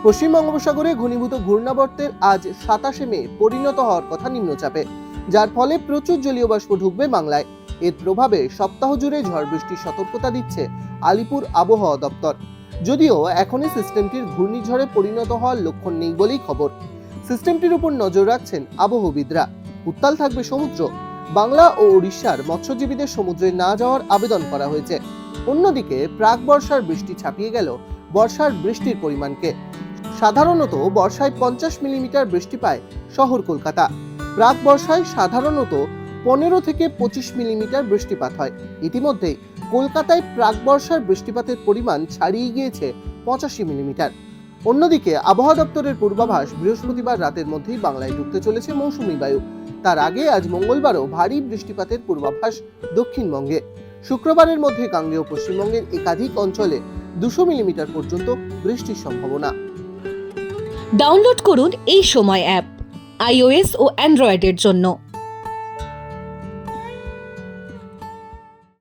পশ্চিম বঙ্গোপসাগরে ঘনীভূত ঘূর্ণাবর্তের আজ 27শে মে পরিণত হওয়ার কথা নিম্নচাপে, যার ফলে প্রচুর জলীয় বাষ্প ঢুকবে বাংলায়। এর প্রভাবে সপ্তাহ জুড়ে ঝড় বৃষ্টির সতর্কতা দিচ্ছে আলিপুর আবহাওয়া দপ্তর। যদিও এখনই সিস্টেমটির ঘূর্ণিঝড়ে পরিণত হওয়ার লক্ষণ নেই বলেই খবর। সিস্টেমটির উপর নজর রাখছেন আবহবিদরা। উত্তাল থাকবে সমুদ্র। বাংলা ও উড়িষ্যার মৎস্যজীবীদের সমুদ্রে না যাওয়ার আবেদন করা হয়েছে। অন্যদিকে প্রাক বর্ষার বৃষ্টি ছাপিয়ে গেল বর্ষার বৃষ্টির পরিমাণকে। সাধারণত বর্ষায় 50 মিলিমিটার বৃষ্টি পায় শহর কলকাতা। প্রাক বর্ষায় সাধারণত 15 থেকে 25 মিলিমিটার বৃষ্টিপাত হয়। ইতিমধ্যেই কলকাতায় প্রাক বর্ষার বৃষ্টিপাতের পরিমাণ ছাড়িয়ে গিয়েছে 85 মিলিমিটার। অন্যদিকে আবহাওয়া দপ্তরের পূর্বাভাস, বৃহস্পতিবার রাতের মধ্যেই বাংলায় ঢুকতে চলেছে মৌসুমী বায়ু। তার আগে আজ মঙ্গলবারও ভারী বৃষ্টিপাতের পূর্বাভাস দক্ষিণবঙ্গে। শুক্রবারের মধ্যে গাঙ্গেয় পশ্চিমবঙ্গের একাধিক অঞ্চলে 200 মিলিমিটার পর্যন্ত বৃষ্টির সম্ভাবনা। ডাউনলোড করুন এই সময় অ্যাপ iOS ও অ্যান্ড্রয়েডের জন্য।